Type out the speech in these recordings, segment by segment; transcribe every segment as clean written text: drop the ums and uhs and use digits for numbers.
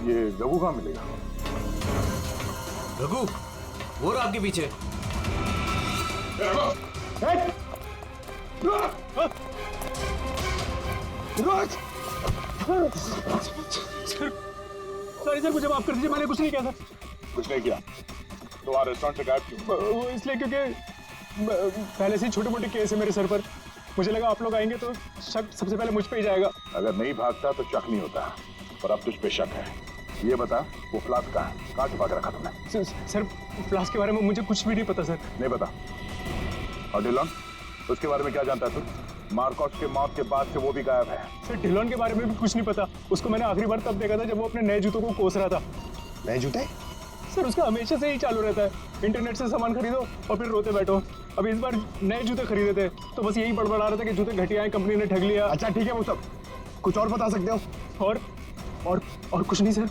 ये रघु कहाँ मिलेगा? रघु वो रहा आपके पीछे। सर सर मुझे माफ कर दीजिए, मैंने कुछ नहीं किया था। कुछ नहीं किया? तुम्हारे रेस्टोरेंट से गायब क्यों? वो इसलिए क्योंकि पहले से ही छोटे मोटे केस है मेरे सर पर। मुझे लगा आप लोग आएंगे तो शक सबसे पहले मुझ पे ही जाएगा। अगर नहीं भागता तो शक नहीं होता, पर अब तुझ पे शक है। ये बता, वो फ्लास्क कहाँ है? कहाँ छुपा के रखा तुमने? सर फ्लास्क के बारे में मुझे कुछ भी नहीं पता सर। नहीं पता? और डिलॉन, उसके बारे में क्या जानता है तू? मार्कोस के मौत के बाद से वो भी गायब है। सर डिलॉन के बारे में भी कुछ नहीं पता। उसको मैंने आखिरी बार तब देखा था जब वो अपने नए जूतों को कोस रहा था। नए जूते? सर उसका हमेशा से ही चालू रहता है, इंटरनेट से सामान खरीदो और फिर रोते बैठो। अब इस बार नए जूते खरीदे थे तो बस यही बड़बड़ा रहा था कि जूते घटिया हैं, कंपनी ने ठग लिया। अच्छा ठीक है, वो सब कुछ और बता सकते हो? और कुछ नहीं सर।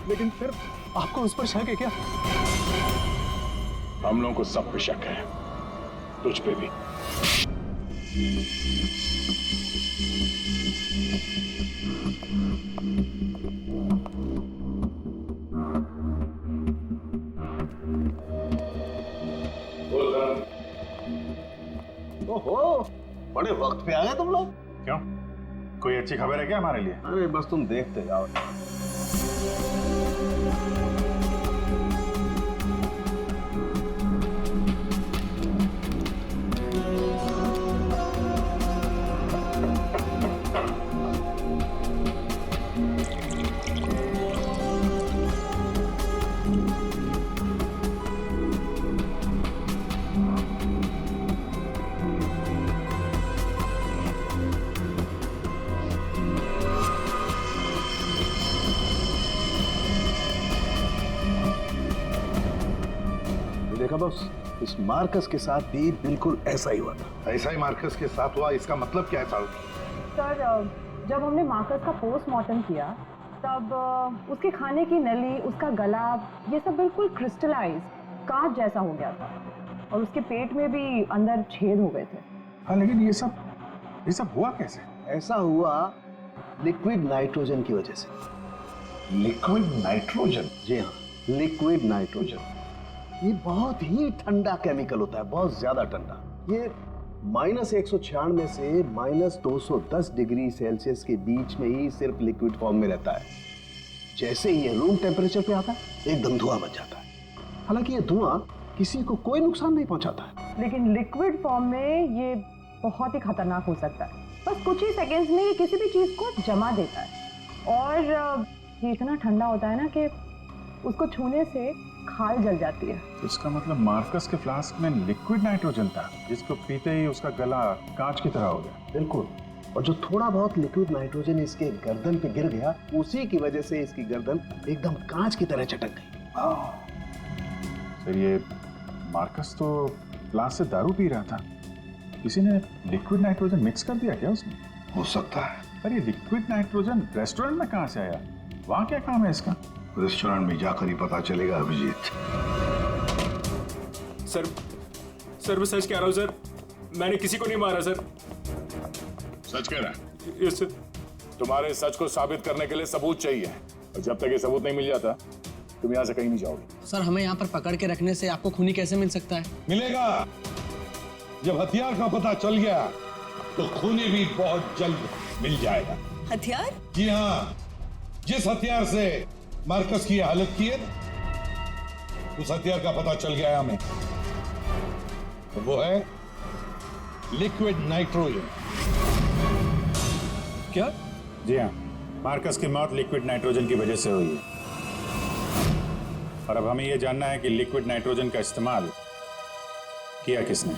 लेकिन सर आपको उस पर शक है क्या? हम लोगों को सब पे शक है, तुझ पे भी। ओहो, बड़े वक्त पे आ गए तुम लोग। क्यों, कोई अच्छी खबर है क्या हमारे लिए? अरे बस तुम देखते जाओ। देखा बॉस, इस मार्कस के साथ भी बिल्कुल ऐसा ही हुआ था। ऐसा ही मार्कस के साथ हुआ, इसका मतलब क्या है साहब? सर जब हमने मार्कस का पोस्टमार्टम किया तब उसके खाने की नली, उसका गला, ये सब बिल्कुल क्रिस्टलाइज कांच जैसा हो गया था और उसके पेट में भी अंदर छेद हो गए थे। हाँ, लेकिन ये सब हुआ कैसे? ऐसा हुआ लिक्विड नाइट्रोजन की वजह से। Liquid nitrogen? जी हाँ, लिक्विड नाइट्रोजन। ये बहुत ही ठंडा केमिकल होता है, बहुत ज्यादा ठंडा। ये -196 से -210 डिग्री सेल्सियस के बीच में ही सिर्फ लिक्विड फॉर्म में रहता है। जैसे ही ये रूम टेम्परेचर पे आता है, एकदम धुआं बन जाता है। हालांकि ये धुआं किसी को कोई नुकसान नहीं पहुंचाता है, लेकिन लिक्विड फॉर्म में ये बहुत ही खतरनाक हो सकता है। बस कुछ ही सेकेंड्स में ये किसी भी चीज को जमा देता है और ये इतना ठंडा होता है ना कि उसको छूने से खाल जल जाती है। इसका मतलब मार्कस के फ्लास्क में लिक्विड नाइट्रोजन था, जिसको पीते ही उसका गला कांच की तरह हो गया। बिल्कुल। और जो थोड़ा बहुत लिक्विड नाइट्रोजन इसके गर्दन पे गिर गया, उसी की वजह से इसकी गर्दन एकदम कांच की तरह चटक गई। फिर ये मार्कस तो फ्लास्क से दारू पी रहा था, किसी ने लिक्विड नाइट्रोजन मिक्स कर दिया क्या उसमें? हो सकता है। पर ये लिक्विड नाइट्रोजन रेस्टोरेंट में कहाँ से आया? वहाँ क्या काम है इसका? रेस्टोरेंट में जाकर ही पता चलेगा अभिजीत। सर मैं सच कह रहा हूँ सर, मैंने किसी को नहीं मारा सर। सच कह रहा है? Yes sir. तुम्हारे सच को साबित करने के लिए सबूत चाहिए, और जब तक ये सबूत नहीं मिल जाता तुम यहाँ से कहीं नहीं जाओगे। सर हमें यहाँ पर पकड़ के रखने से आपको खूनी कैसे मिल सकता है? मिलेगा। जब हथियार का पता चल गया तो खूनी भी बहुत जल्द मिल जाएगा। हथियार? जी हाँ, जिस हथियार से मार्कस की हालत की है, उस हथियार का पता चल गया है हमें। तो वो है लिक्विड नाइट्रोजन। क्या? जी हाँ, मार्कस की मौत लिक्विड नाइट्रोजन की वजह से हुई है। और अब हमें यह जानना है कि लिक्विड नाइट्रोजन का इस्तेमाल किया किसने।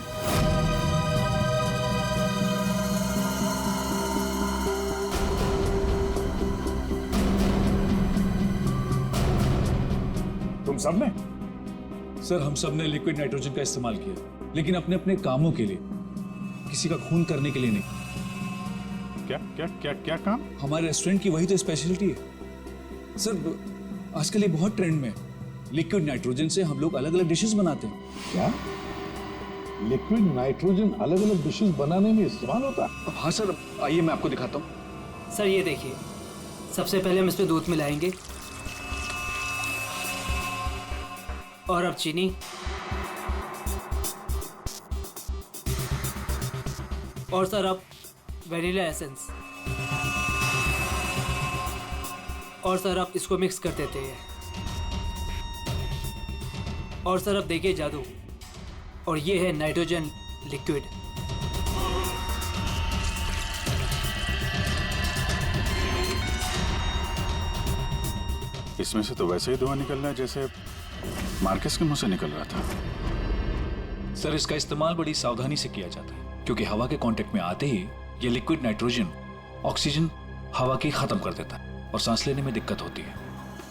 तुम सबने? सर हम सब ने लिक्विड नाइट्रोजन का इस्तेमाल किया, लेकिन अपने अपने कामों के लिए, किसी का खून करने के लिए नहीं। क्या क्या क्या क्या काम? हमारे रेस्टोरेंट की वही तो स्पेशलिटी है सर। आजकल ये बहुत ट्रेंड में है। लिक्विड नाइट्रोजन से हम लोग अलग अलग डिशेस बनाते हैं। क्या लिक्विड नाइट्रोजन अलग अलग डिशेस बनाने में इस्तेमाल होता है? हाँ सर, आइए मैं आपको दिखाता हूँ। सर ये देखिए, सबसे पहले हम इसमें दूध मिलाएंगे और अब चीनी और सर अब वैनिला एसेंस और सर अब इसको मिक्स कर देते हैं और सर अब देखिए जादू और ये है नाइट्रोजन लिक्विड। इसमें से तो वैसे ही धुआं निकल रहा है जैसे मार्कस के मुंह से निकल रहा था। सर इसका इस्तेमाल बड़ी सावधानी से किया जाता है क्योंकि हवा के कांटेक्ट में आते ही ये लिक्विड नाइट्रोजन ऑक्सीजन हवा की खत्म कर देता है और सांस लेने में दिक्कत होती है।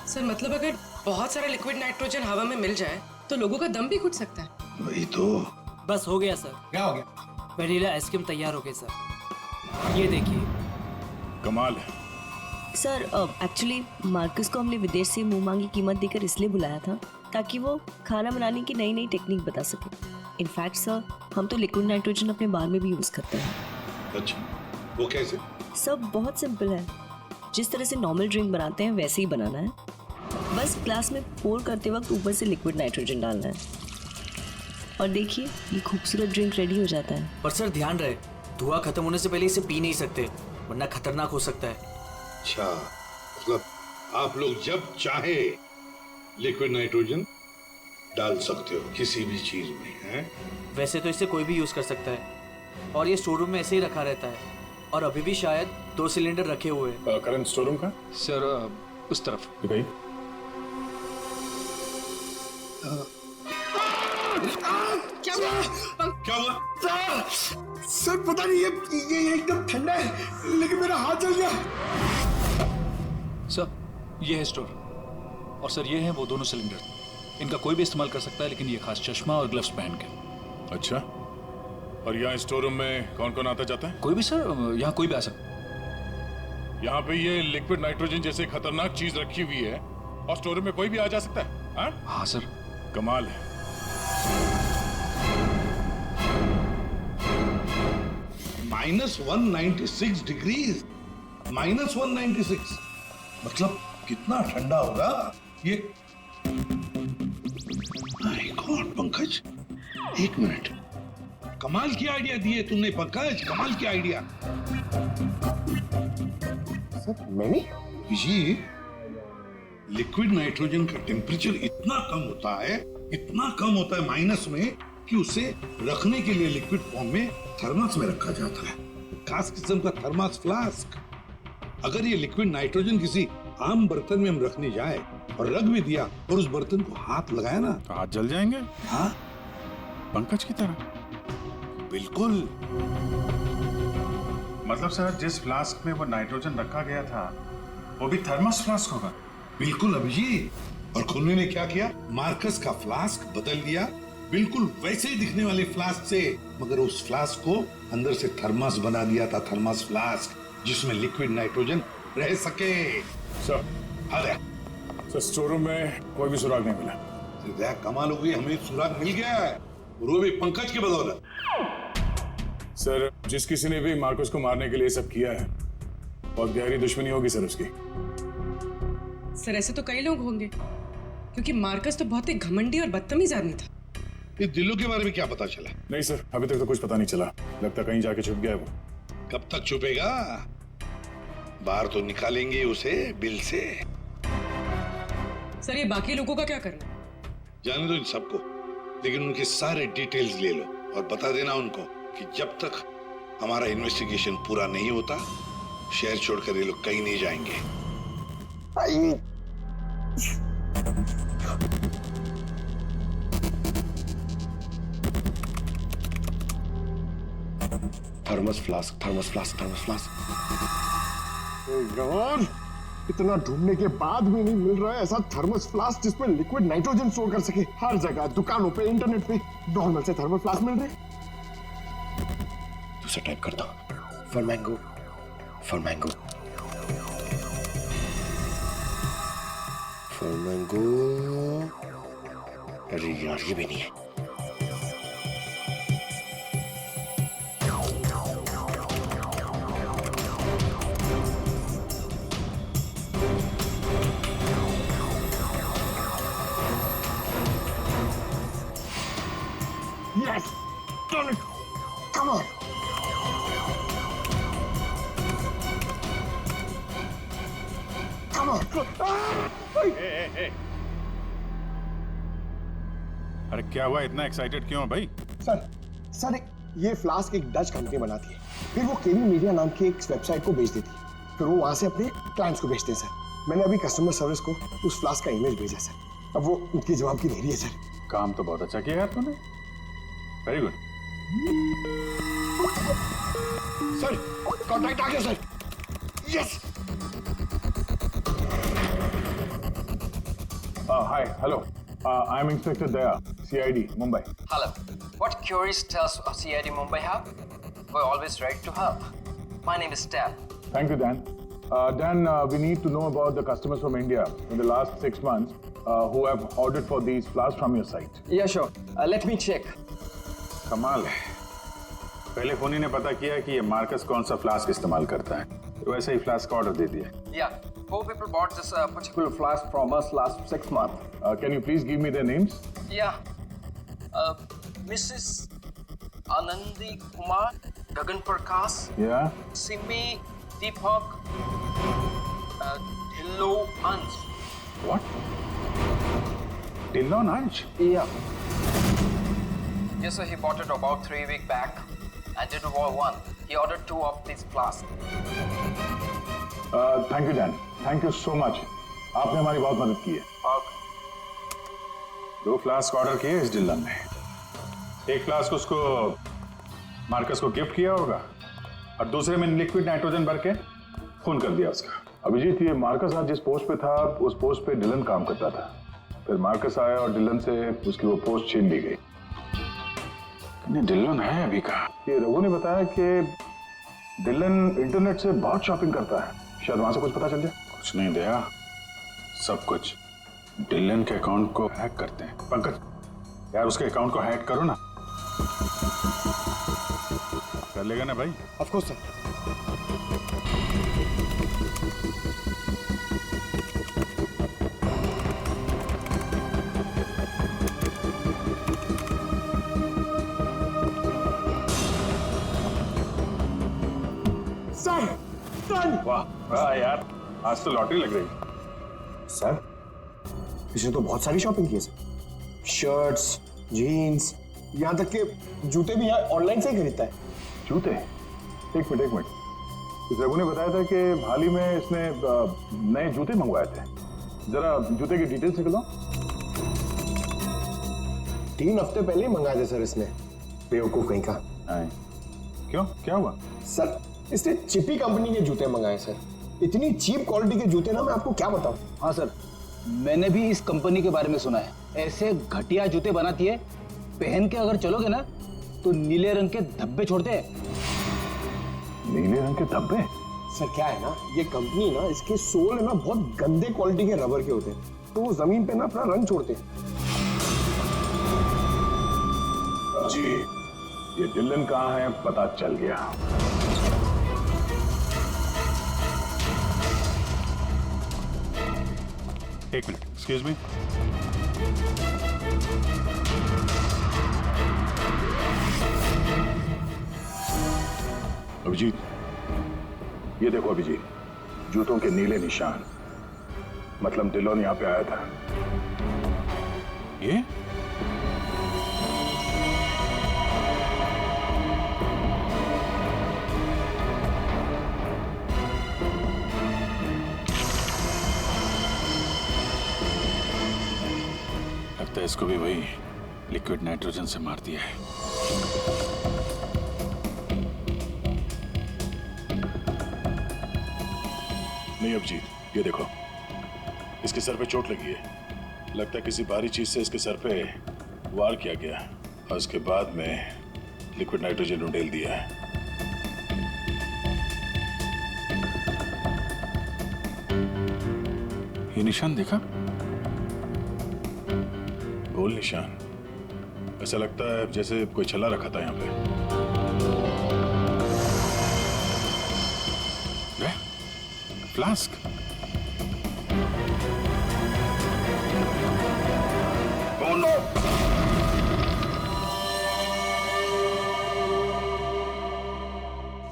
सर मतलब अगर बहुत सारा लिक्विड नाइट्रोजन हवा में मिल जाए तो लोगों का दम भी घुट सकता है। वही तो। बस हो गया सर। क्या हो गया? वैनिला आइसक्रीम तैयार हो गई सर, ये देखिए। कमाल है। सर एक्चुअली मार्कस को हमने विदेश से मुंह मांगी कीमत देकर इसलिए बुलाया था ताकि वो खाना बनाने की नई नई टेक्निक बता सके। इनफैक्ट सर हम तो लिक्विड नाइट्रोजन अपने बार में भी यूज करते हैं। अच्छा, वो कैसे? सब बहुत सिंपल है, जिस तरह से नॉर्मल ड्रिंक बनाते हैं वैसे ही बनाना है। बस ग्लास में पोर करते वक्त ऊपर से लिक्विड नाइट्रोजन डालना है और देखिए ये खूबसूरत ड्रिंक रेडी हो जाता है। पर सर ध्यान रहे, धुआं खत्म होने से पहले इसे पी नहीं सकते वरना खतरनाक हो सकता है। अच्छा, मतलब आप लोग जब चाहे लिक्विड नाइट्रोजन डाल सकते हो किसी भी चीज में, है? वैसे तो इसे कोई भी यूज कर सकता है और ये स्टोर रूम में ऐसे ही रखा रहता है और अभी भी शायद 2 सिलेंडर रखे हुए हैं। करंट स्टोर रूम का सर उस तरफ। भाई क्या हुआ? सर पता नहीं ये एकदम ठंडा है लेकिन मेरा हाथ जल गया। सर ये है स्टोर और सर ये है वो दोनों सिलेंडर। इनका कोई भी इस्तेमाल कर सकता है लेकिन ये खास चश्मा और ग्लव्स पहन के। अच्छा, और यहाँ स्टोर रूम में कौन कौन आता जाता है? कोई भी सर, यहाँ कोई भी आ सकता है। यहाँ पे ये लिक्विड नाइट्रोजन जैसे खतरनाक चीज रखी हुई है और स्टोर रूम में कोई भी आ जा सकता है? हाँ सर। कमाल है। -196 डिग्रीज, -196 मतलब कितना ठंडा होगा ये? माय गॉड पंकज, एक मिनट, कमाल की आइडिया दिए तुमने पंकज, कमाल की आइडिया। सर मैंने जी, लिक्विड नाइट्रोजन का टेम्परेचर इतना कम होता है माइनस में कि उसे रखने के लिए लिक्विड फॉर्म में थर्मस में रखा जाता है, खास किस्म का थर्मस फ्लास्क। अगर ये लिक्विड नाइट्रोजन किसी आम बर्तन में हम रखने जाए और रख भी दिया और उस बर्तन को हाथ लगाया ना, तो हाथ जल जाएंगे। हाँ पंकज की तरह। बिल्कुल। मतलब सर जिस फ्लास्क में वो नाइट्रोजन रखा गया था वो भी थर्मस फ्लास्क होगा? बिल्कुल अभिजीत। और खुन्ने ने क्या किया, मार्कस का फ्लास्क बदल दिया बिल्कुल वैसे ही दिखने वाले फ्लास्क से, मगर उस फ्लास्क को अंदर से थर्मस बना दिया था, थर्मस फ्लास्क जिसमें लिक्विड नाइट्रोजन रह सके। सर अरे सर स्टोर रूम में कोई भी सुराग नहीं मिला। कमाल हो गई, हमें सुराग मिल गया है और वो भी पंकज की बदौलत। सर जिस किसी ने भी मार्कस को मारने के लिए सब किया है बहुत गहरी दुश्मनी होगी सर उसकी। सर ऐसे तो कई लोग होंगे क्योंकि मार्कस तो बहुत ही घमंडी और बदतमीज आदमी था। इस दिल्लू के बारे में क्या पता चला? नहीं सर, अभी तक तो कुछ पता नहीं चला, लगता कहीं जाके छुप गया है वो। कब तक छुपेगा? बाहर तो निकालेंगे उसे बिल से। सर ये बाकी लोगों का क्या करना? जाने दो इन सबको, लेकिन उनके सारे डिटेल्स ले लो और बता देना उनको कि जब तक हमारा इन्वेस्टिगेशन पूरा नहीं होता शहर छोड़कर ये लोग कहीं नहीं जाएंगे। Thermos flask, thermos flask, thermos flask. यार इतना ढूंढने के बाद भी नहीं मिल रहा है ऐसा थर्मस फ्लास्क जिसमें लिक्विड नाइट्रोजन स्टोर कर सके। हर जगह दुकानों पे, इंटरनेट पे नॉर्मल से थर्मस फ्लास्क मिल रहे। दूसरा टाइप करता हूं, for mango, for mango, for mango. अरे यार ये भी नहीं है। Yes! Done it! Come on! Come on! अरे क्या हुआ, इतना एक्साइटेड क्यों है भाई? सर ये फ्लास्क एक डच कंपनी बनाती है, फिर वो केवी मीडिया नाम की एक वेबसाइट को बेच देती है, फिर वो वहां से अपने क्लाइंट्स को बेचते हैं सर। मैंने अभी कस्टमर सर्विस को उस फ्लास्क का इमेज भेजा सर, अब वो उनकी जवाब की दे रही है सर। काम तो बहुत अच्छा किया यार तूने, वेरी गुड। सर कॉन्टैक्ट आ गया sir. Yes. Hi, hello. I'm Inspector Daya, CID, Mumbai. Hello. What queries does CID Mumbai have? We're always ready to help. My name is Dan. Thank you, Dan. Dan, we need to know about the customers from India in the last 6 months who have ordered for these flasks from your site. Yeah, sure. Let me check. कमाल है। पहले फोनी ने पता किया कि ये Marcus कौन सा फ्लास्क इस्तेमाल करता है, तो वैसे ही फ्लास्क का ऑर्डर दे दिया। Yeah. 4 people bought this particular flask from us last 6 months. Can you please give me their names? Yeah. Mrs. Anandi Kumar, Gagan Prakash, Yeah. Simi Deepak, Dhillo Ansh. What? Dillon Ansh? Yeah. Yes, sir. He bought it about 3 weeks back and did one. He ordered 2 of these flasks. Thank you, Dan. Thank you so much. आपने हमारी बहुत मदद की है। 2 flask order किए इस Dillon ने। एक फ्लास्क उसको मार्कस को गिफ्ट किया होगा और दूसरे में लिक्विड नाइट्रोजन भर के खून कर दिया उसका। अभिजीत, ये मार्कस आज जिस पोस्ट पे था उस पोस्ट पे डिलन काम करता था, फिर मार्कस आया और डिलन से उसकी वो पोस्ट छीन ली गई। डिलन है अभी कहाँ? ये रघु ने बताया कि डिलन इंटरनेट से बहुत शॉपिंग करता है, शायद वहां से कुछ पता चल जाए। कुछ नहीं दया, सब कुछ डिलन के अकाउंट को हैक करते हैं। पंकज यार, उसके अकाउंट को हैक करो ना। कर लेगा ना भाई? Of course sir. वाह वाह यार, आज तो लॉटरी लग रही। सर इसने तो बहुत सारी शॉपिंग की है सर, शर्ट्स, जीन्स, यहाँ तक के जूते भी यहाँ ऑनलाइन से ही खरीदता है। जूते? एक मिनट, इस रघु ने बताया था कि हाल ही में इसने नए जूते मंगवाए थे। जरा जूते की डिटेल्स निकलो। 3 हफ्ते पहले ही मंगाए थे सर इसने, बेवकूफ कहीं का। क्यों, क्या हुआ? सर इसने चिपी कंपनी के जूते मंगाए सर, इतनी चीप क्वालिटी के जूते ना, मैं आपको क्या बताऊं। हाँ सर, मैंने भी इस कंपनी के बारे में सुना है। ऐसे घटिया जूते बनाती है, पहन के अगर चलोगे ना तो नीले रंग के धब्बे छोड़ते हैं। नीले रंग के धब्बे? सर क्या है ना, ये कंपनी ना, इसके सोल है ना बहुत गंदे क्वालिटी के रबर के होते हैं, तो वो जमीन पे ना अपना रंग छोड़ते हैं। जी, ये डिलन कहाँ है पता चल गया। एक मिनट, एक्सक्यूज मी। अभिजीत, ये देखो अभिजीत, जूतों के नीले निशान, मतलब डिलोन यहाँ पे आया था। ये लगता है इसको भी वही लिक्विड नाइट्रोजन से मार दिया है। नहीं अभिजीत, ये देखो, इसके सर पे चोट लगी है। लगता है किसी भारी चीज से इसके सर पे वार किया गया और उसके बाद में लिक्विड नाइट्रोजन उंडेल दिया है। ये निशान देखा? गोल निशान, ऐसा लगता है जैसे कोई छल्ला रखा था यहाँ पे। फ्लास्क,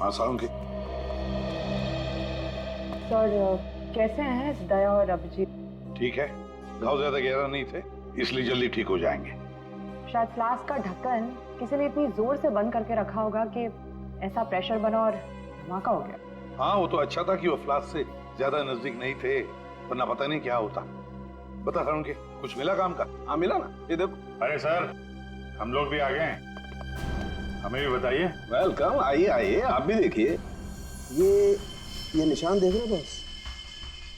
हाँ सालुंकी, सर कैसे हैं दया और अभिजीत? ठीक है, घाव ज्यादा गहरा नहीं थे इसलिए जल्दी ठीक हो जाएंगे। शायद फ्लास्क का ढक्कन किसी ने इतनी जोर से बंद करके रखा होगा कि ऐसा प्रेशर बना और धमाका हो गया। हाँ वो तो अच्छा था कि वो फ्लास्क से ज्यादा नजदीक नहीं थे, वरना पता नहीं क्या होता। बता सालुंकी, कुछ मिला काम का? हाँ मिला ना, ये देखो। अरे सर, हम लोग भी आ गए हैं, हमें भी बताइए। वेलकम, आइए आइए, आप भी देखिए। ये निशान देख रहे हो बस?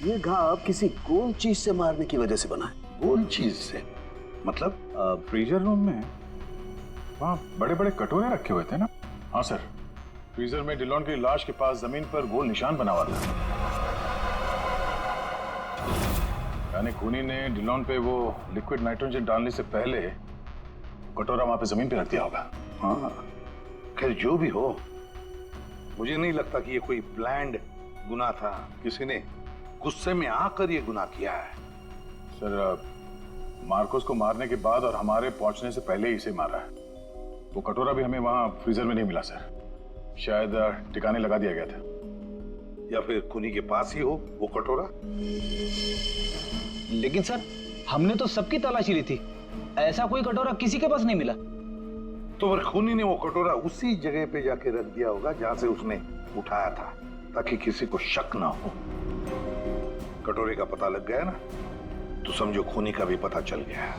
ये घाव किसी गोल चीज से मारने की वजह से बना है। गोल चीज से मतलब? फ्रीजर रूम में वहाँ बड़े बड़े कटोरे रखे हुए थे ना? हाँ सर, फ्रीजर में डिलॉन की लाश के पास जमीन पर गोल निशान बना हुआ था। यानी खूनी ने डिलॉन पे वो लिक्विड नाइट्रोजन डालने से पहले कटोरा वहां पे जमीन पे रख दिया होगा। हाँ, खैर जो भी हो, मुझे नहीं लगता कि ये कोई प्लान्ड गुनाह था। किसी ने गुस्से में आकर ये गुनाह किया है। सर, मार्कोस को मारने के बाद और हमारे पहुंचने से पहले ही इसे मारा है। वो कटोरा भी हमें वहां फ्रीजर में नहीं मिला सर, शायद ठिकाने लगा दिया गया था। या फिर खूनी के पास ही हो वो कटोरा। लेकिन सर, हमने तो सबकी तलाशी ली थी, ऐसा कोई कटोरा किसी के पास नहीं मिला। तो फिर खूनी ने वो कटोरा उसी जगह पे जाके रख दिया होगा जहां से उसने उठाया था, ताकि किसी को शक ना हो। कटोरे का पता लग गया ना, तो समझो खूनी का भी पता चल गया।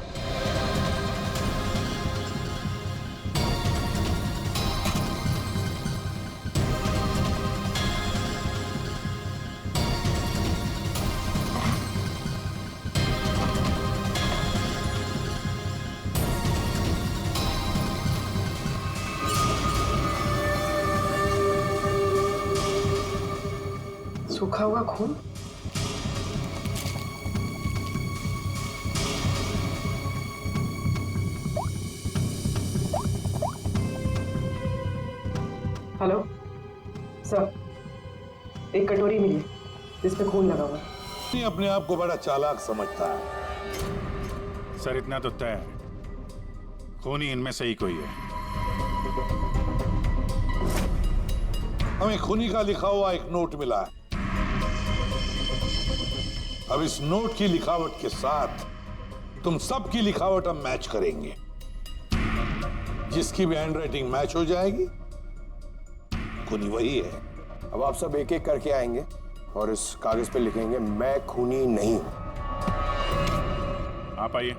सूखा हुआ खून? हेलो सर, एक कटोरी मिली जिस पे खून लगा हुआ है। ये अपने आप को बड़ा चालाक समझता है। सर इतना तो तय है, खूनी इनमें से ही कोई है। हमें खूनी का लिखा हुआ एक नोट मिला है। अब इस नोट की लिखावट के साथ तुम सबकी लिखावट हम मैच करेंगे। जिसकी भी हैंडराइटिंग मैच हो जाएगी, खूनी वही है। अब आप सब एक एक करके आएंगे और इस कागज पे लिखेंगे, मैं खूनी नहीं हूं। आप आइए।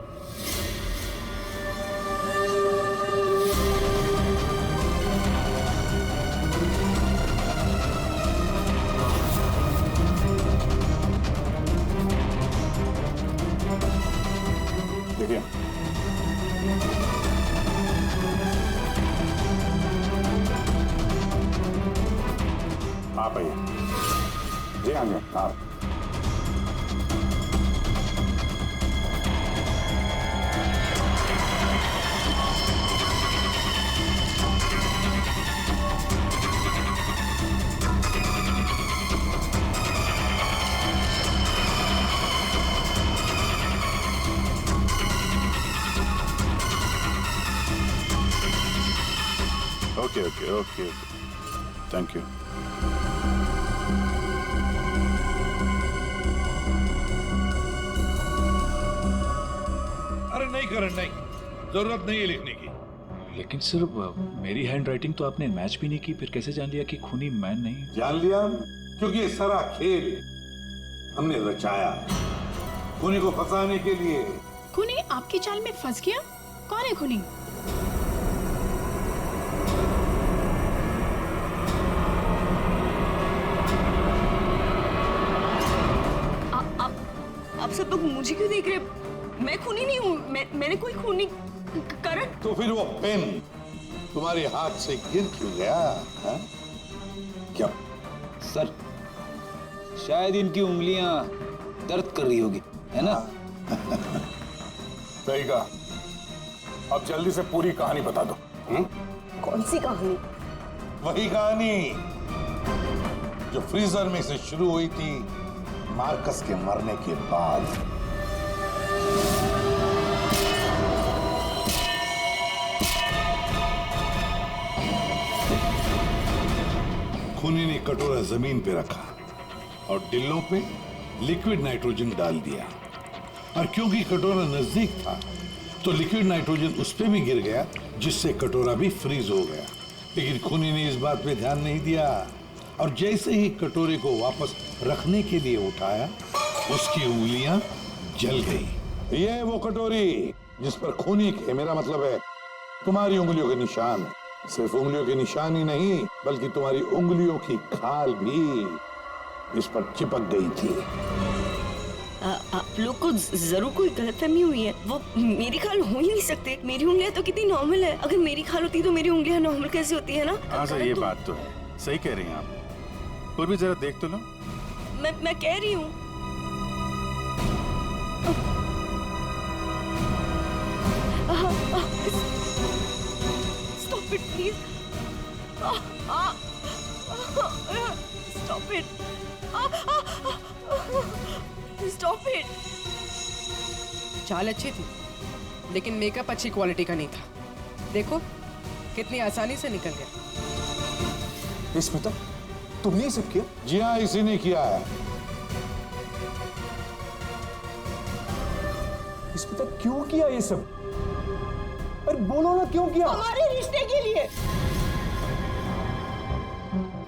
देखिए, आप आइए। जी हाँ जी, आप। Okay okay okay, thank you. अरे नहीं करण, नहीं, जरूरत नहीं है लिखने की। लेकिन सर, मेरी हैंडराइटिंग तो आपने मैच भी नहीं की, फिर कैसे जान लिया कि खूनी मैं नहीं? जान लिया क्योंकि ये सारा खेल हमने रचाया खूनी को फंसाने के लिए। खूनी आपकी चाल में फंस गया? कौन है खूनी? आप सब लोग मुझे क्यों देख रहे हैं? मैं खूनी नहीं हूँ, मैंने कोई खूनी करण। तो फिर वो पेन तुम्हारे हाथ से गिर क्यों गया? हा? क्या सर, शायद इनकी उंगलियां दर्द कर रही होगी, है ना? सही कहा। अब जल्दी से पूरी कहानी बता दो। कौन सी कहानी? वही कहानी जो फ्रीजर में से शुरू हुई थी मार्कस के मरने के बाद। खूनी ने कटोरा जमीन पे रखा और डिल्लो पे लिक्विड नाइट्रोजन डाल दिया, और क्योंकि कटोरा नजदीक था तो लिक्विड नाइट्रोजन उस पे भी गिर गया, जिससे कटोरा भी फ्रीज हो गया। लेकिन खूनी ने इस बात पे ध्यान नहीं दिया, और जैसे ही कटोरे को वापस रखने के लिए उठाया, उसकी उंगलियां जल गई। ये है वो कटोरी जिस पर खूनी के, मेरा मतलब है तुम्हारी उंगलियों के निशान है। सिर्फ उंगलियों के निशान ही नहीं, बल्कि तुम्हारी उंगलियों की खाल भी इस पर चिपक गई थी। आप लोग को जरूर कोई गलतफहमी हुई है। वो मेरी खाल हो ही नहीं सकते। मेरी उंगलियां तो कितनी नॉर्मल है। अगर मेरी खाल होती तो मेरी उंगलियां नॉर्मल कैसे होती है ना? हाँ सर, ये बात तो है, सही कह रही हैं आप। पूर्वी जरा देख तो लो। मैं कह रही हूँ। Stop it, please. Stop it. Stop it. चाल अच्छी थी, लेकिन मेकअप अच्छी क्वालिटी का नहीं था। देखो कितनी आसानी से निकल गया। स्मिता, तुमने ये सब किया? जी हाँ, इसी ने किया है। स्मिता, क्यों किया ये सब? अरे बोलो ना, क्यों किया? हमारे रिश्ते के लिए।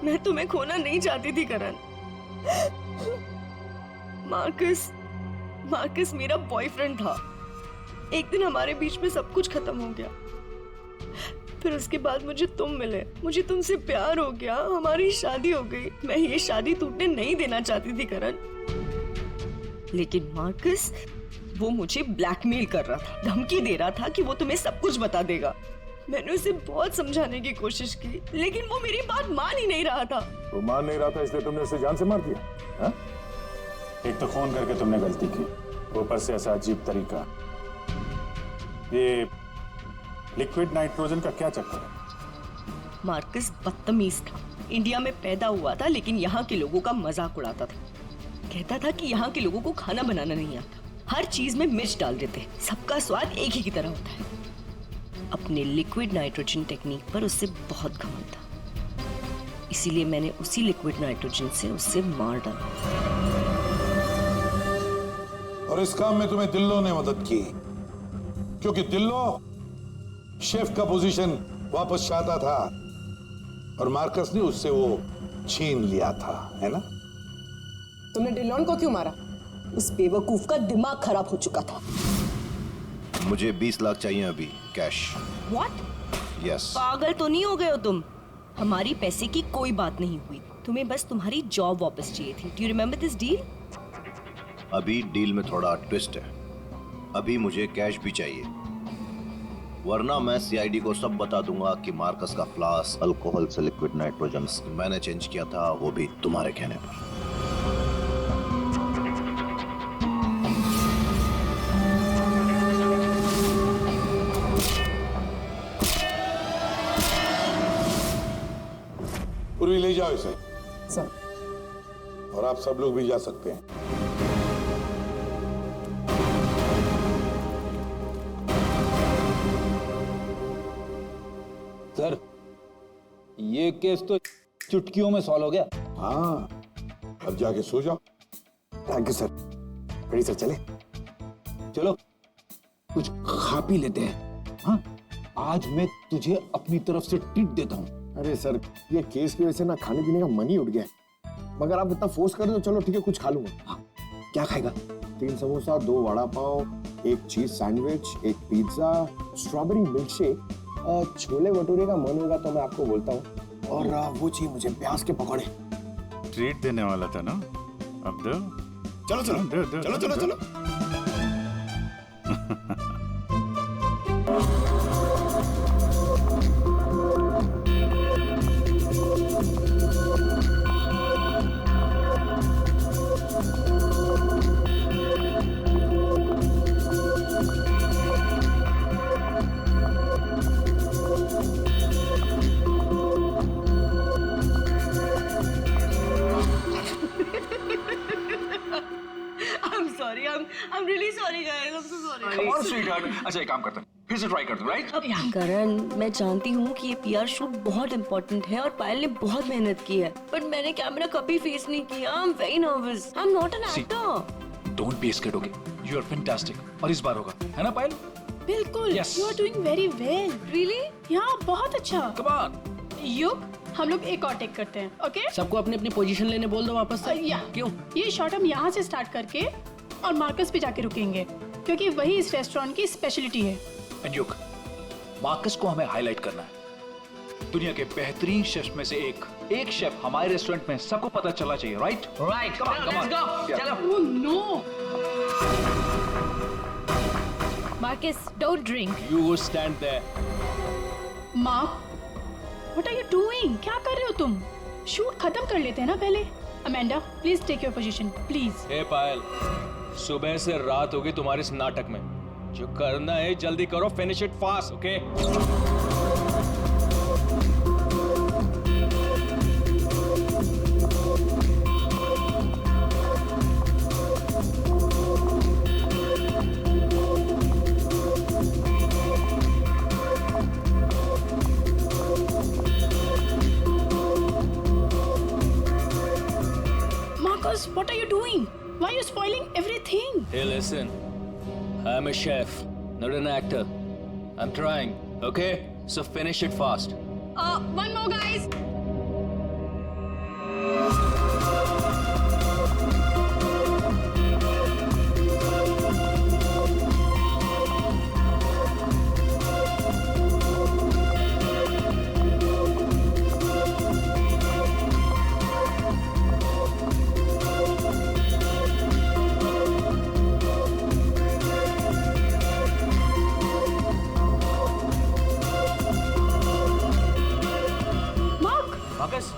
मैं तुम्हें खोना नहीं चाहती थी करण। मार्कस मेरा बॉयफ्रेंड था। एक दिन हमारे बीच में सब कुछ खत्म हो गया। फिर उसके बाद मुझे तुम मिले, मुझे तुमसे प्यार हो गया, हमारी शादी हो गई। मैं ये शादी टूटने नहीं देना चाहती थी करण, लेकिन मार्कस वो मुझे ब्लैकमेल कर रहा था, धमकी दे रहा था कि वो तुम्हें सब कुछ बता देगा। मैंने उसे बहुत समझाने की कोशिश की, लेकिन वो मेरी बात मान ही नहीं रहा था। वो मान नहीं रहा था, इसलिए तुमने उसे जान से मार दिया? हा? एक तो फोन करके तुमने गलती की, ऊपर से ऐसा अजीब तरीका। ये लिक्विड नाइट्रोजन का क्या चक्कर है? मार्कस बदतमीज था। इंडिया में पैदा हुआ था, लेकिन यहाँ के लोगों का मजाक उड़ाता था। कहता था कि यहाँ के लोगों को खाना बनाना नहीं आता, हर चीज में मिर्च डाल देते, सबका स्वाद एक ही की तरह होता है। अपने लिक्विड नाइट्रोजन टेक्निक पर उससे बहुत घमंड था, इसीलिए मैंने उसी लिक्विड नाइट्रोजन से उससे मार डाला। और इस काम में तुम्हें दिल्लो ने मदद की, क्योंकि दिल्लो शेफ का पोजीशन वापस चाहता था और मार्कस ने उससे वो छीन लिया था, है ना? तुमने डिलॉन को क्यों मारा? उस बेवकूफ का दिमाग खराब हो चुका था। मुझे 20 लाख चाहिए अभी, कैश। What? यस। पागल तो नहीं हो गए हो तुम? हमारी पैसे की कोई बात नहीं हुई, तुम्हें बस तुम्हारी जॉब वापस चाहिए थी। Do you remember this deal? अभी डील में थोड़ा ट्विस्ट है। अभी मुझे कैश भी चाहिए, वरना मैं सीआईडी को सब बता दूंगा कि मार्कस का फ्लास्क अल्कोहल से लिक्विड नाइट्रोजन मैंने चेंज किया था, वो भी तुम्हारे कहने पर। पूर्वी ले जाओ इसे। सर। और आप सब लोग भी जा सकते हैं। सर, ये केस तो चुटकियों में सॉल्व हो गया। हाँ, अब जाके सो जाओ। Thank you sir. Ready sir, चले? चलो कुछ खा पी लेते हैं। हाँ, आज मैं तुझे अपनी तरफ से ट्रीट देता हूँ। अरे सर, ये केस की वजह से ना खाने पीने का मन ही उठ गया है। मगर आप इतना फोर्स कर दो, चलो ठीक है, कुछ खा लूंगा। हाँ, क्या खाएगा? 3 samosa, 2 vada pav, 1 cheese sandwich, 1 pizza, strawberry milkshake, chole bhature का मन होगा तो मैं आपको बोलता हूँ, और वो चाहिए मुझे प्याज के पकौड़े। ट्रीट देने वाला था ना, अब दो। चलो चलो चलो चलो चलो। I'm really sorry guys, I'm so sorry. Come on, sweetheart. अच्छा एक काम करते हैं, फिर से ट्राई कर दूं, राइट? करण, मैं जानती हूँ कि ये पीआर शूट बहुत इम्पोर्टेंट है और पायल ने बहुत मेहनत की है, पर मैंने कैमरा कभी फेस नहीं किया। I am very nervous. I am not an actor. Don't be scared, okay? You are fantastic. और इस बार होगा, है ना पायल? बिल्कुल। Yes. You are doing very well. Really? यहाँ बहुत अच्छा। Come on. युग, हम लोग एक और टेक करते हैं, ओके? सबको अपनी अपनी पोजीशन लेने बोल दो वापस से। क्यों? ये शॉट हम यहाँ से स्टार्ट करके और मार्कस पे जाके रुकेंगे, क्योंकि वही इस रेस्टोरेंट की स्पेशलिटी है। एंड युग, मार्कस को हमें हाईलाइट करना है। दुनिया के बेहतरीन शेफ में से एक शेफ हमारे रेस्टोरेंट में सबको पता चलना चाहिए, right? Right, come on, let's go. चलो। Oh no. Marcus, don't drink. You stand there. Mark, what are you doing? क्या कर रहे हो तुम? शूट खत्म कर लेते हैं ना पहले। Amanda, please take your position, please. Hey Payal, सुबह से रात होगी तुम्हारे इस नाटक में। जो करना है जल्दी करो, finish it fast, okay? Marcus, what are you doing? Why are you spoiling everything? Hey, listen. I'm a chef, not an actor. I'm trying, okay? So finish it fast. One more, guys.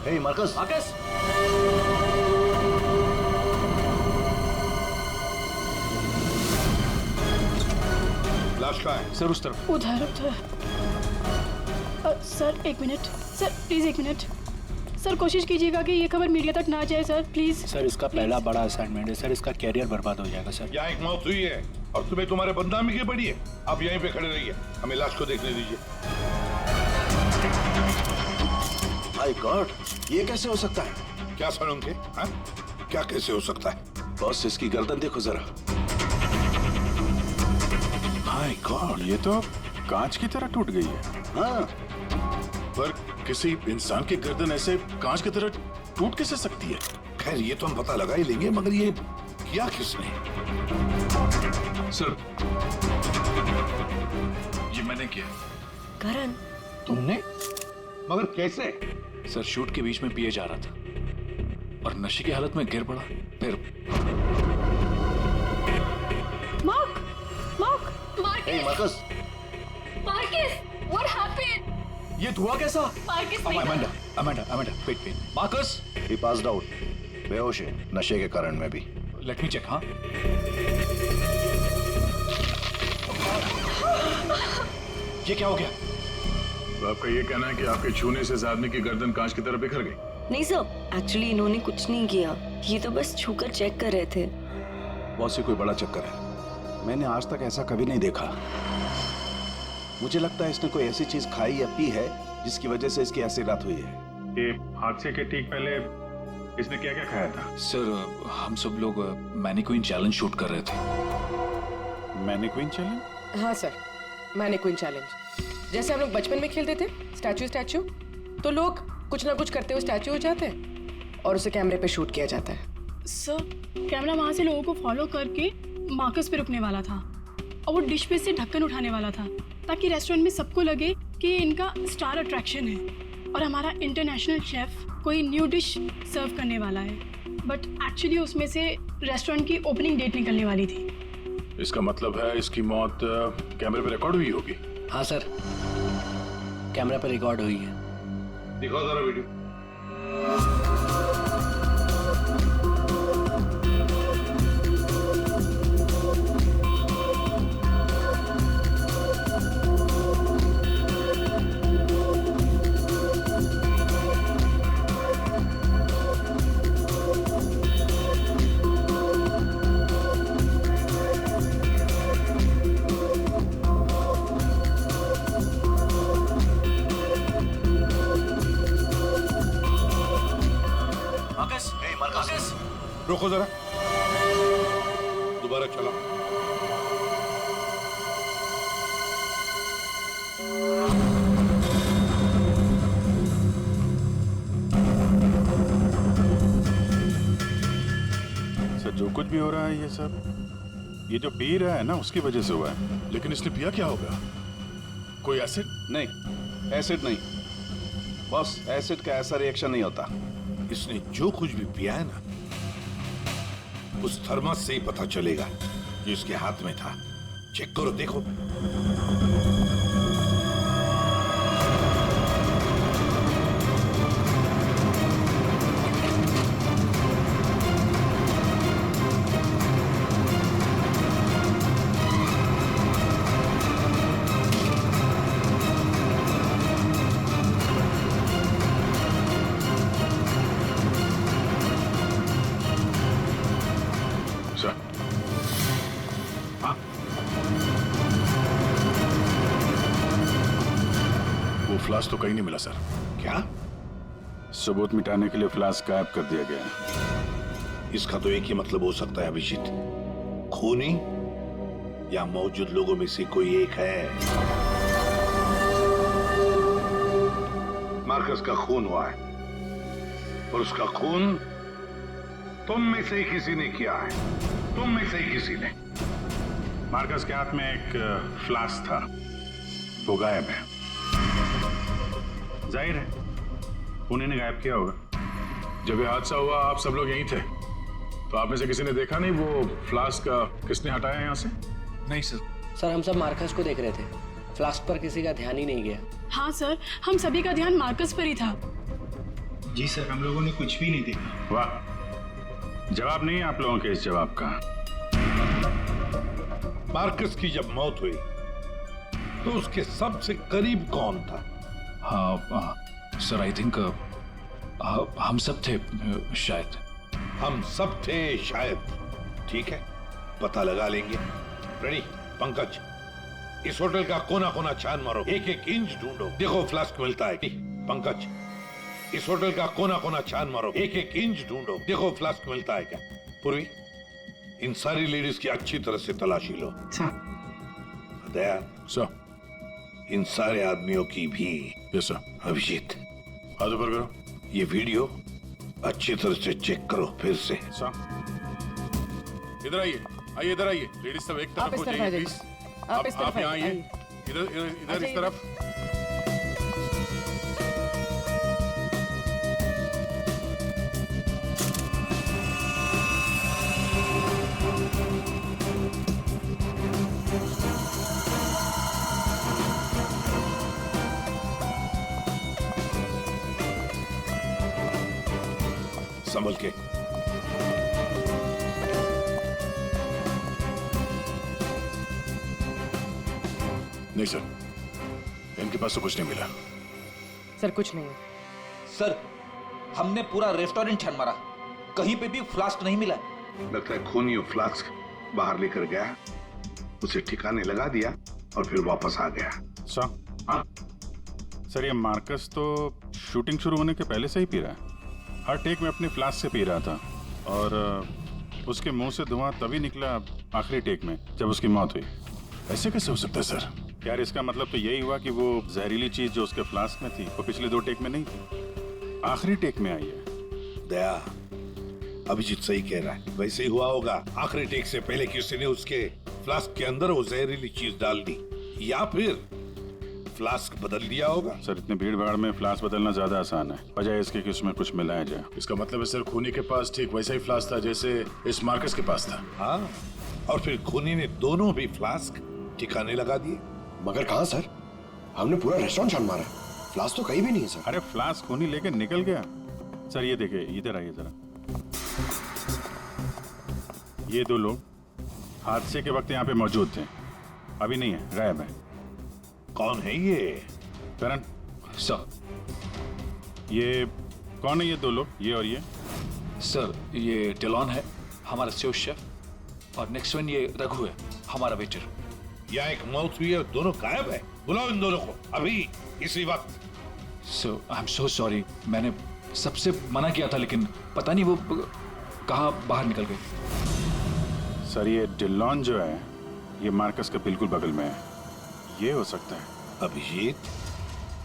Hey, Marcus. Marcus. लाश कहाँ है? Sir उस तरफ। उधर। Sir एक minute, sir please एक minute. Sir कोशिश कीजिएगा कि ये खबर मीडिया तक ना जाए सर, प्लीज। सर इसका पहला बड़ा असाइनमेंट है सर, इसका कैरियर बर्बाद हो जाएगा सर। यहाँ एक मौत हुई है और तुम्हें तुम्हारे बदनामी की पड़ी है। आप यहीं पे खड़े रहिए, हमें लाश को देखने दीजिए। माय गॉड, ये कैसे हो सकता है? क्या सर उनके? हाँ? क्या कैसे हो सकता है? बॉस, इसकी गर्दन देखो जरा। माय गॉड, ये तो कांच की तरह टूट गई है। हाँ, पर किसी इंसान की गर्दन ऐसे कांच की तरह टूट कैसे सकती है? खैर ये तो हम पता लगा ही लेंगे, मगर ये किया किसने? सर, ये मैंने किया। करण, तुमने? मगर कैसे? सर शूट के बीच में पिए जा रहा था और नशे की हालत में गिर पड़ा। फिर Mark, Hey, Marcus. Marcus, what happened? ये धुआं कैसा? Marcus, Amanda, wait. Marcus, He passed out. बेहोश है, नशे के कारण में भी। Let me check. हाँ, ये क्या हो गया? तो आपका ये कहना है कि आपके छूने से इस आदमी की गर्दन कांच की तरह बिखर गई? नहीं सर, एक्चुअली इन्होंने कुछ नहीं किया, ये तो बस छूकर चेक कर रहे थे। बॉस, ये कोई बड़ा चक्कर है। मैंने आज तक ऐसा कभी नहीं देखा। मुझे लगता है इसने कोई ऐसी चीज खाई या पी है जिसकी वजह से इसकी ऐसी रात हुई है। ये हादसे के ठीक पहले इसने क्या क्या खाया था? सर हम सब लोग मैनीक्वीन चैलेंज शूट कर रहे थे। Mannequin challenge? हाँ सर, मैनीक्वीन चैलेंज। जैसे हम लोग बचपन में खेलते थे स्टैचू, तो लोग कुछ ना कुछ करते हुए स्टैचू हो जाते हैं और उसे कैमरे पे शूट किया जाता है। सर कैमरा वहां से लोगों को फॉलो करके मार्कस पे रुकने वाला था और वो डिश पे से ढक्कन उठाने वाला था ताकि रेस्टोरेंट में सबको लगे कि ये इनका स्टार अट्रैक्शन है और हमारा इंटरनेशनल शेफ कोई न्यू डिश सर्व करने वाला है। बट एक्चुअली उसमें से रेस्टोरेंट की ओपनिंग डेट निकलने वाली थी। इसका मतलब है इसकी मौत कैमरे पे रिकॉर्ड हुई होगी? हाँ सर, कैमरा पर रिकॉर्ड हुई है। दिखाओ जरा वीडियो। रोको जरा, दोबारा चलाओ। सर जो कुछ भी हो रहा है ये सब ये जो पी रहा है ना उसकी वजह से हुआ है। लेकिन इसने पिया क्या होगा? कोई एसिड? नहीं, एसिड नहीं बॉस, एसिड का ऐसा रिएक्शन नहीं होता। इसने जो कुछ भी पिया है ना, उस थर्मस से ही पता चलेगा जो इसके हाथ में था। चेक करो, देखो। फ्लास्क तो कहीं नहीं मिला सर। क्या? सबूत मिटाने के लिए फ्लास्क गायब कर दिया गया है। इसका तो एक ही मतलब हो सकता है अभिजीत, खूनी या मौजूद लोगों में से कोई एक है। मार्कस का खून हुआ है और उसका खून तुम में से ही किसी ने किया है, तुम में से ही किसी ने। मार्कस के हाथ में एक फ्लास्क था, वो गायब है। जाहिर है उन्हीं ने गायब किया होगा। जब ये हादसा हुआ आप सब लोग यहीं थे, तो आप में से किसी ने देखा नहीं वो फ्लास्क किसने हटाया यहाँ से? नहीं सर। सर हम सब मार्कस को देख रहे थे, फ्लास्क पर किसी का ध्यान ही नहीं गया। हाँ सर, हम सभी का ध्यान मार्कस पर ही था। जी सर, हम लोगों ने कुछ भी नहीं देखा। वाह, जवाब नहीं है आप लोगों के इस जवाब का। मार्कस की जब मौत हुई तो उसके सबसे करीब कौन था? हाँ सर, आई थिंक हम सब थे शायद। हम सब थे शायद, ठीक है, पता लगा लेंगे। रेडी पंकज, इस होटल का कोना कोना छान मारो, एक एक इंच ढूंढो, देखो फ्लास्क मिलता है। पंकज, इस होटल का कोना कोना छान मारो, एक एक इंच ढूंढो, देखो फ्लास्क मिलता है क्या। पूर्वी, इन सारी लेडीज की अच्छी तरह से तलाशी लो। दया सर, इन सारे आदमियों की भी। Yes sir. अभिजीत, हाथ ऊपर करो। ये वीडियो अच्छी तरह से चेक करो फिर से। इधर आइए, आइए इधर आइए। लेडीज सब एक तरफ हो जाइए प्लीज। आप यहाँ आइए, इधर इस तरफ। संभल के। नहीं सर, इनके पास तो कुछ नहीं मिला। सर कुछ नहीं। सर हमने पूरा रेस्टोरेंट छान मारा, कहीं पे भी फ्लास्क नहीं मिला। लगता है खूनी फ्लास्क बाहर लेकर गया, उसे ठिकाने लगा दिया और फिर वापस आ गया। सर ये मार्कस तो शूटिंग शुरू होने के पहले से ही पी रहा है। हर टेक में अपने फ्लास्क से पी रहा था और उसके मुंह से धुआं तभी निकला आखिरी टेक में जब उसकी मौत हुई। ऐसे कैसे हो सकता है सर? यार इसका मतलब तो यही हुआ कि वो जहरीली चीज जो उसके फ्लास्क में थी वो पिछले 2 टेक में नहीं थी, आखिरी टेक में आई है। दया, अभिजीत सही कह रहा है, वैसे ही हुआ होगा। आखिरी टेक से पहले किसी ने उसके फ्लास्क के अंदर वो जहरीली चीज डाल दी, या फिर फ्लास्क बदल दिया होगा। सर इतनी भीड़ भाड़ में फ्लास्क बदलना ज्यादा आसान है, बजाय इसके कि उसमें कुछ मिलाया जाए। इसका मतलब है सर खूनी के पास ठीक वैसा ही फ्लास्क था जैसे इस मार्कस के पास था। हाँ, और फिर खूनी ने दोनों भी फ्लास्क ठिकाने लगा दिए। मगर कहाँ सर? हमने पूरा रेस्टोरेंट छान मारा, फ्लास्क तो कहीं भी नहीं है सर। अरे फ्लास्क खूनी लेके निकल गया। सर ये देखिए, इधर आइए जरा। ये 2 लोग हादसे के वक्त यहाँ पे मौजूद थे, अभी नहीं है, गायब है। कौन है ये? करण सर। ये कौन है ये 2 लोग, ये और ये? सर ये टेलॉन है, हमारा सेफ शेफ, और नेक्स्ट वन ये रघु है, हमारा वेटर। यहाँ एक मौत हुई है, दोनों गायब है। बुलाओ इन दोनों को अभी, इसी वक्त। सो आई एम सो सॉरी, मैंने सबसे मना किया था, लेकिन पता नहीं वो कहाँ बाहर निकल गई? सर ये डिलॉन जो है ये मार्कस के बिल्कुल बगल में है, ये हो सकता है। अभिजीत,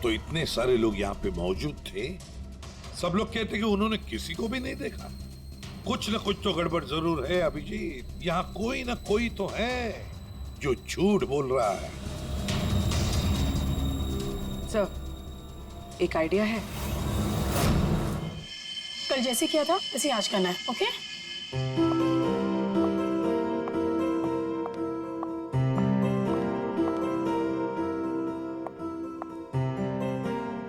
तो इतने सारे लोग यहाँ पे मौजूद थे, सब लोग कहते कि उन्होंने किसी को भी नहीं देखा। कुछ न कुछ तो गड़बड़ जरूर है अभिजीत। यहाँ कोई ना कोई तो है जो झूठ बोल रहा है। सर, एक आइडिया है। कल जैसे किया था वैसे आज करना है, ओके?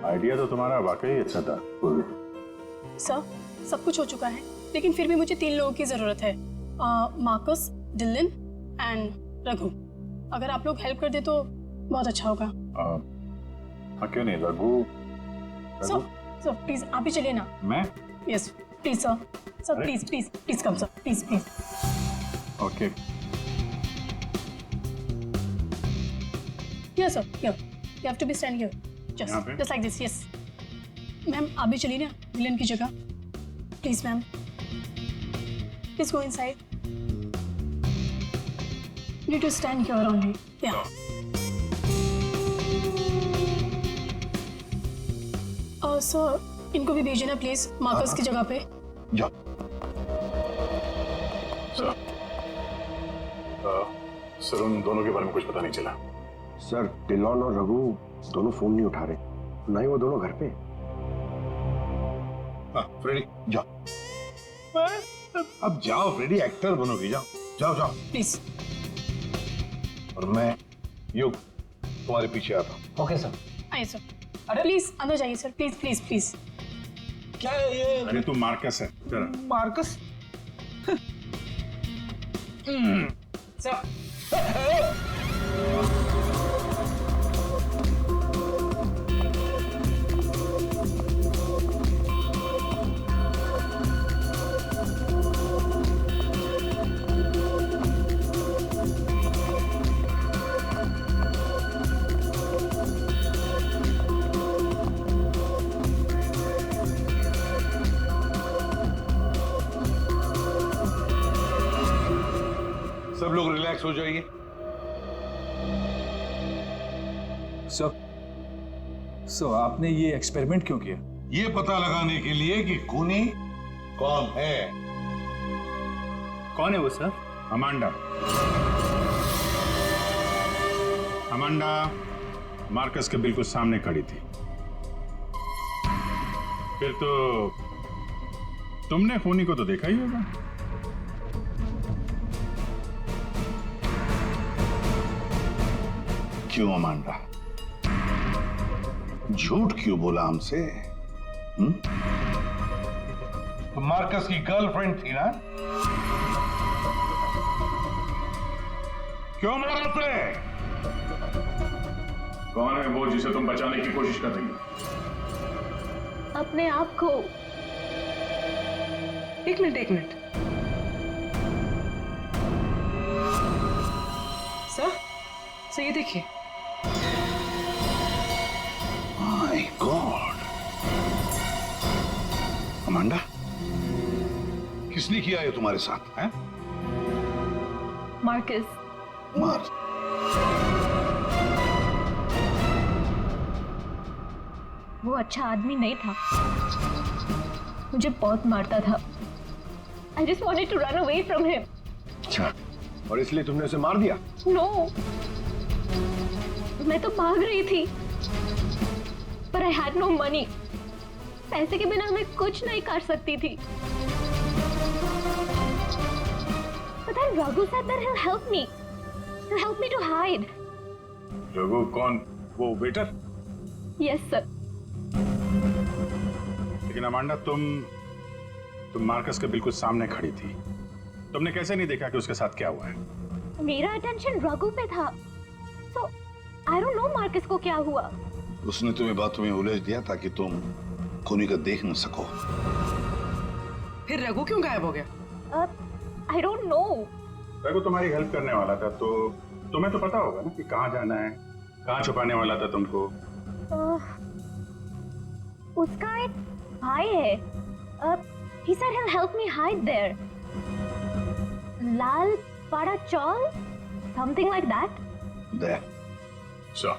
आइडिया तो तुम्हारा वाकई अच्छा था। सर, सब कुछ हो चुका है, लेकिन फिर भी मुझे 3 लोगों की जरूरत है, मार्कस, डिलन एंड रघु। अगर आप लोग हेल्प कर दे तो बहुत अच्छा होगा। हाँ क्यों नहीं, रघु। सर प्लीज आप भी चलिए ना। मैं? Yes please sir. Sir please please please come sir, please please. Okay. Yes sir, here you have to be stand here, just like this. Yes ma'am, आप भी चलिए ना डिलन की जगह, please ma'am. Please go inside, you need to stand here only. Yeah. Sir, इनको भी भेजिए ना प्लीज मार्कस की जगह पे। जा। सर उन दोनों के बारे में कुछ पता नहीं चला। सर, डिलॉन और रघु दोनों फोन नहीं उठा रहे, ना ही वो दोनों घर पे। फ्रेडी जाओ, अब जाओ फ्रेडी, एक्टर बनोगी, जाओ जाओ जाओ प्लीज। और मैं युग तुम्हारे पीछे आता हूँ। Okay sir. आइए सर। अरे प्लीज अंदर जाइए सर, प्लीज प्लीज प्लीज। क्या है ये? अरे तू मार्कस है जरा। मार्कस? सर सब लोग रिलैक्स हो जाइए। सर आपने ये एक्सपेरिमेंट क्यों किया? ये पता लगाने के लिए कि खूनी कौन है। कौन है वो सर? अमांडा। अमांडा मार्कस के बिल्कुल सामने खड़ी थी। फिर तो तुमने खूनी को तो देखा ही होगा। क्यों अमांडा, झूठ क्यों बोला हमसे? तो मार्कस की गर्लफ्रेंड थी ना? क्यों मारा उसे? कौन है वो जिसे तुम बचाने की कोशिश कर रही हो? अपने आप को। एक मिनट। सर ये देखिए। माय गॉड, अमांडा, किसने किया ये तुम्हारे साथ? हैं? मार्कस। मार। वो अच्छा आदमी नहीं था, मुझे बहुत मारता था। I just wanted to run away from him. अच्छा, और इसलिए तुमने उसे मार दिया? No, मैं तो भाग रही थी, पर I had no money. पैसे के बिना मैं कुछ नहीं कर सकती थी। But then Raghu said that he'll help me. He'll help me to hide. Raghu कौन? वो वेटर? Yes, sir. लेकिन अमांडा तुम मार्कस के बिल्कुल सामने खड़ी थी। तुमने कैसे नहीं देखा कि उसके साथ क्या हुआ है? मेरा अटेंशन रघु पे था, so I don't know Marcus को क्या हुआ। उसने तुम्हें बातों में उलझ दिया ताकि तुम खूनी को देख न सको। फिर रघु क्यों गायब हो गया? I don't know. रघु तुम्हारी हेल्प करने वाला था, तो तुम्हें तो पता होगा ना कि कहाँ जाना है, कहाँ छुपाने वाला था तुमको। उसका एक भाई है, He said he'll help me hide there. Lal Pada Chawl? Something like that? There. So